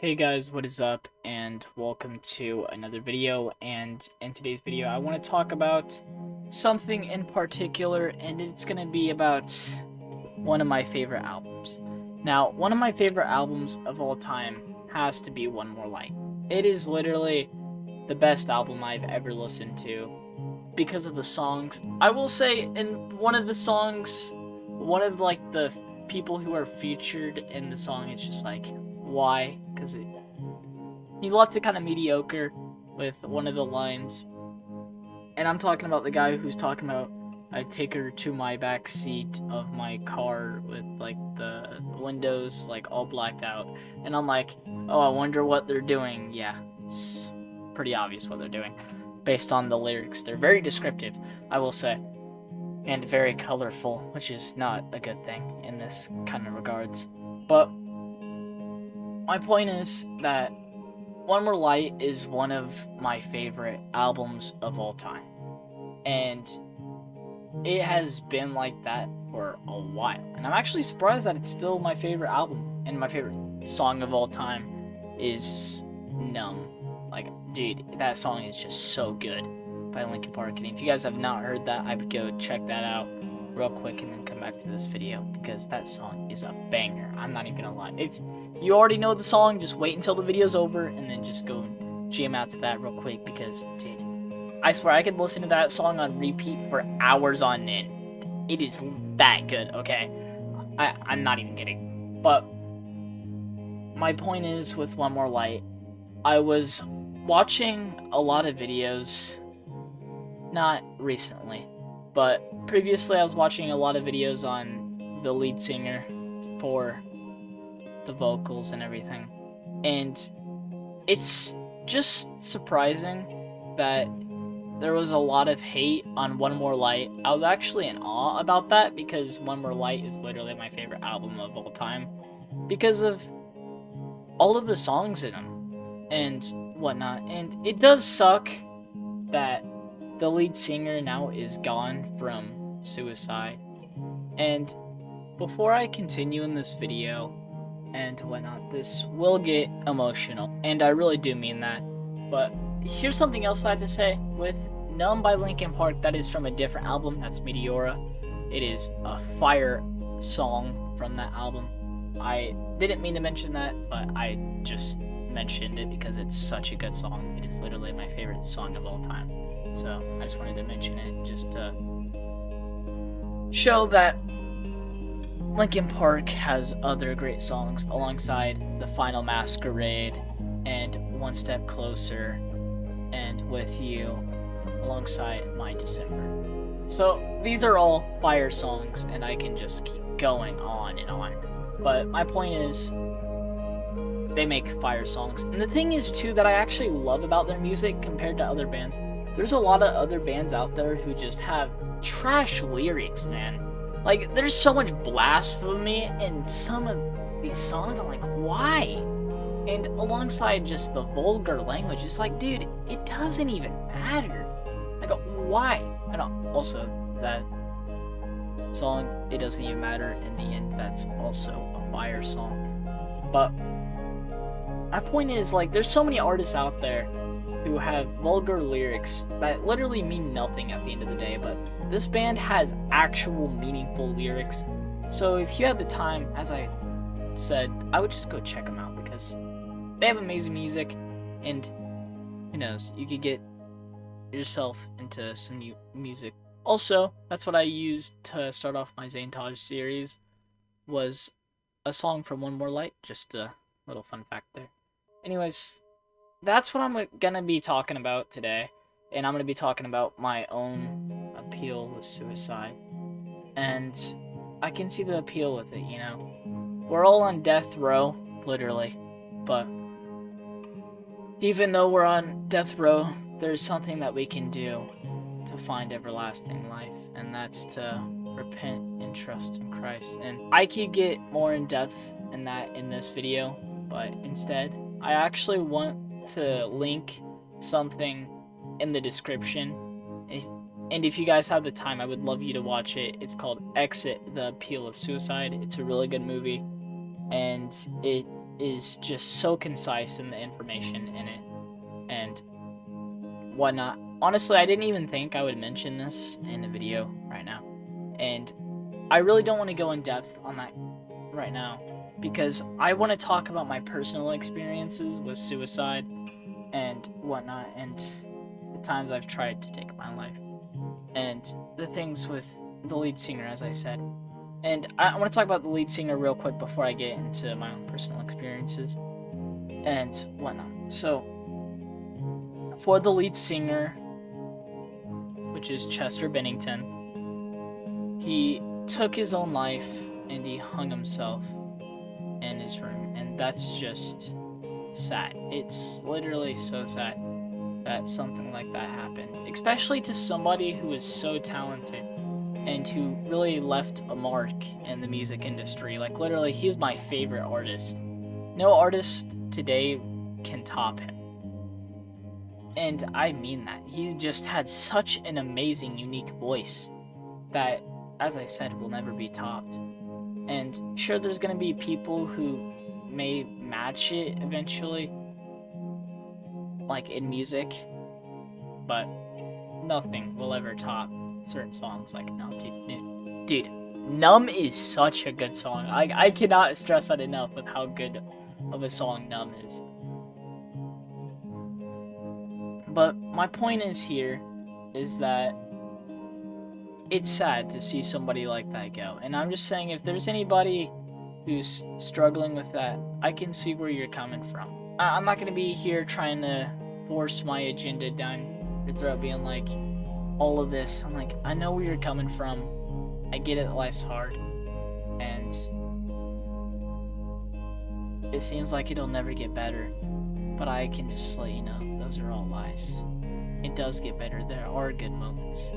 Hey guys, what is up, and welcome to another video. And in today's video I want to talk about something in particular, and it's going to be about one of my favorite albums. Now, one of my favorite albums of all time has to be One More Light. It is literally the best album I've ever listened to because of the songs. I will say, in one of the songs, one of the people who are featured in the song, it's just like, why? Because he left it kind of mediocre with one of the lines, and I'm talking about the guy who's talking about, I take her to my back seat of my car with like the windows like all blacked out, and I'm like, oh, I wonder what they're doing. Yeah, it's pretty obvious what they're doing based on the lyrics. They're very descriptive, I will say, and very colorful, which is not a good thing in this kind of regards. But my point is that One More Light is one of my favorite albums of all time. And it has been like that for a while. And I'm actually surprised that it's still my favorite album. And my favorite song of all time is Numb. Like, dude, that song is just so good by Linkin Park. And if you guys have not heard that, I would go check that out real quick and then come back to this video, because that song is a banger. I'm not even gonna lie. If you already know the song, just wait until the video's over and then just go and jam out to that real quick, because, dude, I swear I could listen to that song on repeat for hours on end. It is that good, okay? I'm not even kidding. But my point is, with One More Light, I was watching a lot of videos, not recently, but previously I was watching a lot of videos on the lead singer for the vocals and everything. And it's just surprising that there was a lot of hate on One More Light. I was actually in awe about that, because One More Light is literally my favorite album of all time because of all of the songs in them and whatnot. And it does suck that the lead singer now is gone from suicide. And before I continue in this video and whatnot, this will get emotional, and I really do mean that. But here's something else I have to say. With Numb by Linkin Park, that is from a different album, that's Meteora. It is a fire song from that album. I didn't mean to mention that, but I just mentioned it because it's such a good song. It is literally my favorite song of all time. So I just wanted to mention it just to show that Linkin Park has other great songs alongside The Final Masquerade and One Step Closer and With You, alongside My December. So these are all fire songs, and I can just keep going on and on. But my point is, they make fire songs. And the thing is too that I actually love about their music compared to other bands, there's a lot of other bands out there who just have trash lyrics, man. Like, there's so much blasphemy in some of these songs. I'm like, why? And alongside just the vulgar language, it's like, dude, it doesn't even matter. Like, why? And also, that song, It Doesn't Even Matter, in the end, that's also a fire song. But my point is, like, there's so many artists out there who have vulgar lyrics that literally mean nothing at the end of the day, but this band has actual meaningful lyrics. So if you have the time, as I said, I would just go check them out, because they have amazing music, and who knows, you could get yourself into some new music. Also, that's what I used to start off my Zayn Taj series, was a song from One More Light. Just a little fun fact there. Anyways, that's what I'm gonna be talking about today, and I'm gonna be talking about my own appeal with suicide. And I can see the appeal with it, you know. We're all on death row, literally, but even though we're on death row, there's something that we can do to find everlasting life, and that's to repent and trust in Christ. And I could get more in depth in that in this video, but instead, I actually want to link something in the description, and if you guys have the time, I would love you to watch it. It's called Exit: The Appeal of Suicide. It's a really good movie, and it is just so concise in the information in it and whatnot. Honestly, I didn't even think I would mention this in a video right now, and I really don't want to go in depth on that right now because I want to talk about my personal experiences with suicide and whatnot, and the times I've tried to take my life, and the things with the lead singer, as I said. And I want to talk about the lead singer real quick before I get into my own personal experiences and whatnot. So, for the lead singer, which is Chester Bennington, he took his own life and he hung himself in his room, and that's just sad. It's literally so sad that something like that happened, especially to somebody who is so talented and who really left a mark in the music industry. Like, literally, he's my favorite artist. No artist today can top him. And I mean that. He just had such an amazing, unique voice that, as I said, will never be topped. And sure, there's going to be people who may match it eventually, like in music, but nothing will ever top certain songs like Numb. Dude, Numb is such a good song. I cannot stress that enough with how good of a song Numb is. But my point is here is that it's sad to see somebody like that go. And I'm just saying, if there's anybody who's struggling with that, I can see where you're coming from. I'm not going to be here trying to force my agenda down your throat, being like, all of this. I'm like, I know where you're coming from. I get it, life's hard. And it seems like it'll never get better. But I can just let you know, those are all lies. It does get better. There are good moments.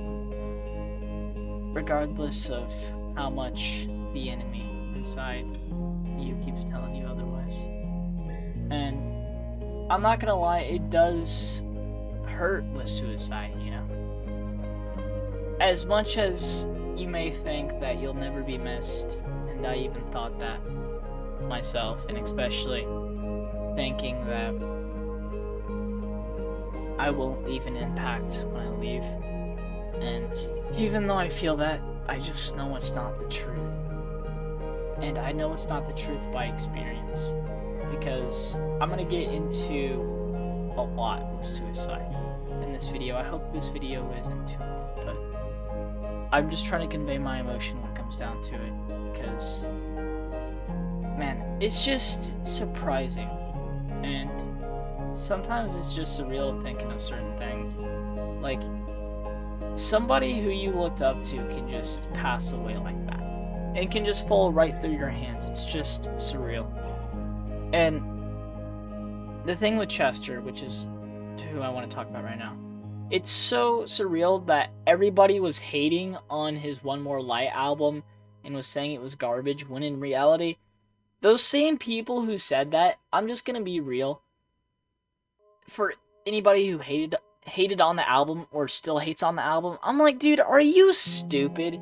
Regardless of how much the enemy inside you keeps telling you otherwise. And I'm not gonna lie, it does hurt with suicide, you know? As much as you may think that you'll never be missed, and I even thought that myself, and especially thinking that I won't leave an impact when I leave. And even though I feel that, I just know it's not the truth. And I know it's not the truth by experience, because I'm gonna get into a lot with suicide in this video. I hope this video isn't too long, but I'm just trying to convey my emotion when it comes down to it, because, man, it's just surprising, and sometimes it's just surreal thinking of certain things. Like, somebody who you looked up to can just pass away like that, and can just fall right through your hands. It's just surreal. And the thing with Chester, which is who I want to talk about right now, it's so surreal that everybody was hating on his One More Light album and was saying it was garbage, when in reality, those same people who said that, I'm just gonna be real, for anybody who hated on the album or still hates on the album, I'm like, dude, are you stupid?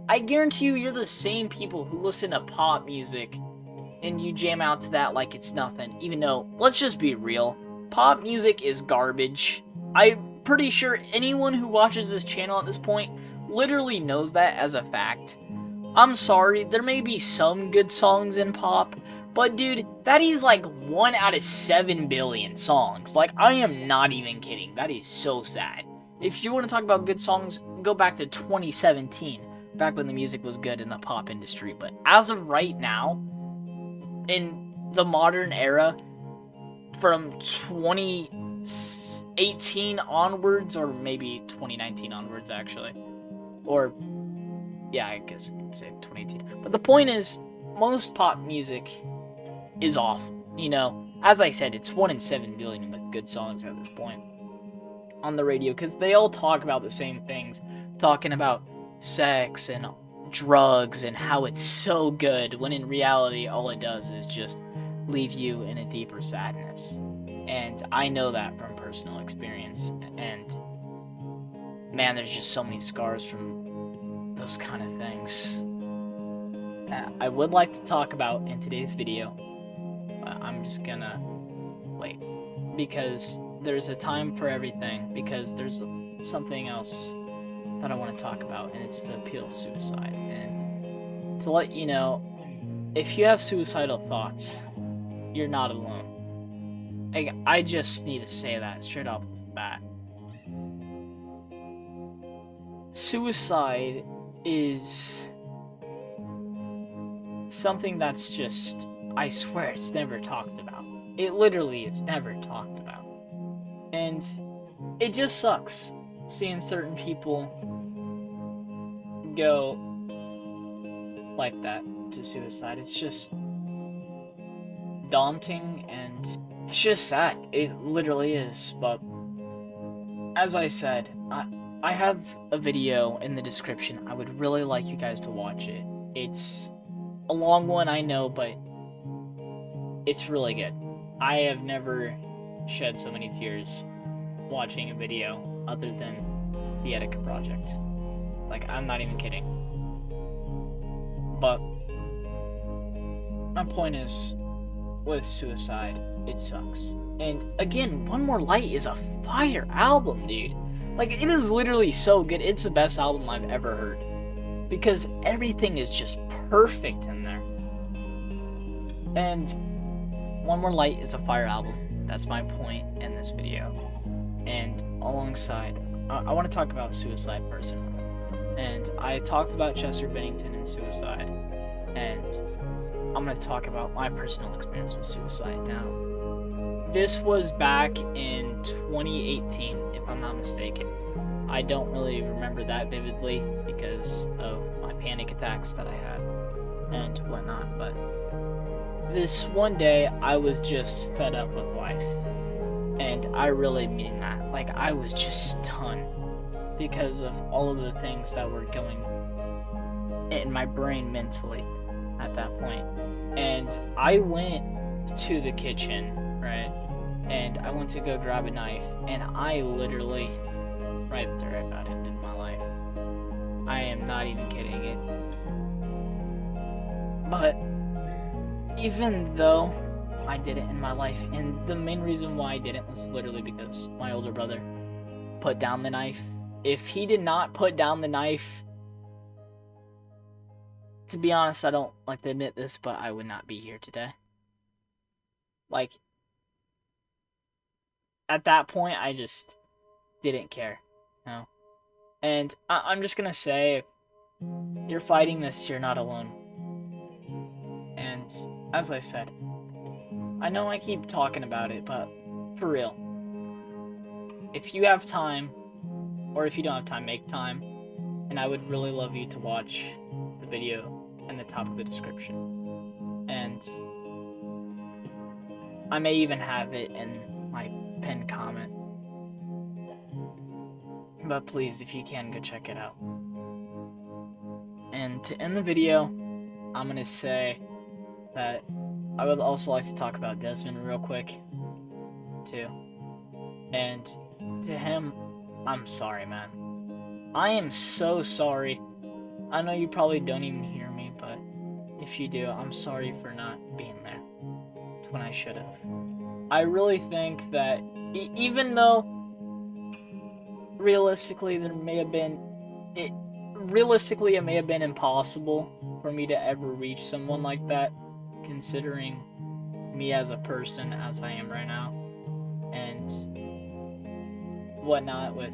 I guarantee you're the same people who listen to pop music and you jam out to that like it's nothing, even though, let's just be real, pop music is garbage. I'm pretty sure anyone who watches this channel at this point literally knows that as a fact. I'm sorry, there may be some good songs in pop, but dude, that is like 1 out of 7 billion songs. Like, I am not even kidding. That is so sad. If you want to talk about good songs, go back to 2017, back when the music was good in the pop industry. But as of right now, in the modern era, from 2018 onwards, or maybe 2019 onwards, actually, or, yeah, I guess I could say 2018. But the point is, most pop music is awful, you know? As I said, it's 1 in 7 billion with good songs at this point on the radio, because they all talk about the same things, talking about sex and drugs and how it's so good, when in reality, all it does is just leave you in a deeper sadness. And I know that from personal experience, and man, there's just so many scars from those kind of things that I would like to talk about in today's video. but I'm just gonna wait. Because there's a time for everything, because there's something else that I want to talk about, and it's the appeal of suicide. And to let you know, if you have suicidal thoughts, you're not alone. Like, I just need to say that straight off the bat. Suicide is something that's just, I swear, it's never talked about. It literally is never talked about. And it just sucks seeing certain people go like that to suicide. It's just daunting and it's just sad. It literally is. But as I said, I have a video in the description. I would really like you guys to watch it. It's a long one, I know, but it's really good. I have never shed so many tears watching a video other than the Etika Project. Like, I'm not even kidding. But my point is, with suicide, it sucks. And again, One More Light is a fire album, dude. Like, it is literally so good. It's the best album I've ever heard. Because everything is just perfect in there. And One More Light is a fire album. That's my point in this video. And alongside, I want to talk about suicide personally. And I talked about Chester Bennington and suicide. And I'm going to talk about my personal experience with suicide now. This was back in 2018, if I'm not mistaken. I don't really remember that vividly because of my panic attacks that I had and whatnot, but this one day I was just fed up with life. And I really mean that. Like, I was just stunned because of all of the things that were going in my brain mentally at that point. And I went to the kitchen, right? And I went to go grab a knife, and I literally, right there, about ended my life. I am not even kidding it. But even though I did it in my life, and the main reason why I didn't was literally because my older brother put down the knife. If he did not put down the knife, to be honest, I don't like to admit this, but I would not be here today. Like, at that point, I just didn't care, you know? And I'm just gonna say, you're fighting this, you're not alone. And as I said, I know I keep talking about it, but for real, if you have time, or if you don't have time, make time. And I would really love you to watch the video in the top of the description. And I may even have it in my pinned comment. But please, if you can, go check it out. And to end the video, I'm going to say that I would also like to talk about Desmond real quick, too. And to him, I'm sorry, man. I am so sorry. I know you probably don't even hear me, but if you do, I'm sorry for not being there when I should have. I really think that even though realistically it may have been impossible for me to ever reach someone like that, considering me as a person as I am right now and whatnot. With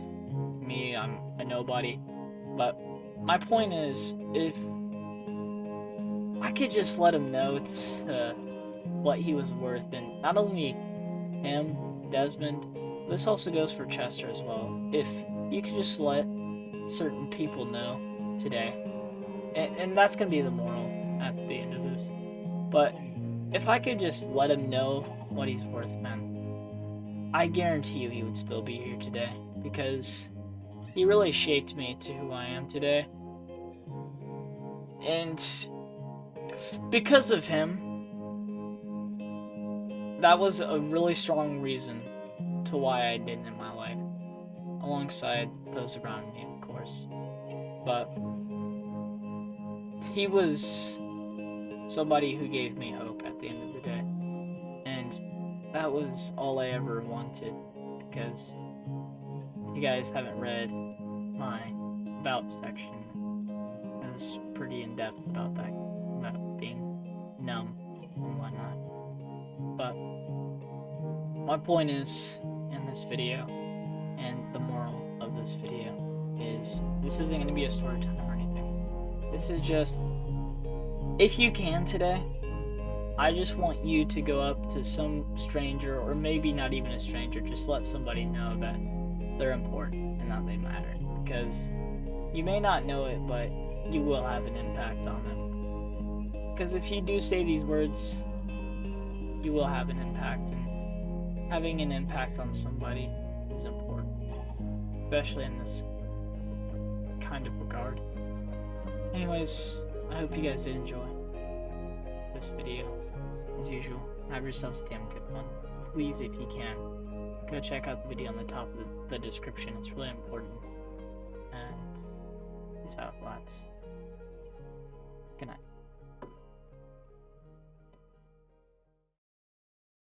me, I'm a nobody. But my point is, if I could just let him know what he was worth, and not only him, Desmond, this also goes for Chester as well. If you could just let certain people know today, and that's gonna be the moral at the end of this, but if I could just let him know what he's worth, man, I guarantee you he would still be here today, because he really shaped me to who I am today. And because of him, that was a really strong reason to why I did in my life, alongside those around me, of course. But he was somebody who gave me hope at the end of the day. that was all I ever wanted, because you guys haven't read my about section. It was pretty in-depth about that, about being numb and whatnot. But my point is, in this video, and the moral of this video, is this isn't going to be a story time or anything. This is just, if you can today, I just want you to go up to some stranger, or maybe not even a stranger, just let somebody know that they're important and that they matter. Because you may not know it, but you will have an impact on them. Because if you do say these words, you will have an impact, and having an impact on somebody is important, especially in this kind of regard. Anyways, I hope you guys did enjoy this video. As usual, have yourselves a damn good one. Please, if you can, go check out the video on the top of the description. It's really important. And peace out, lads. Good night.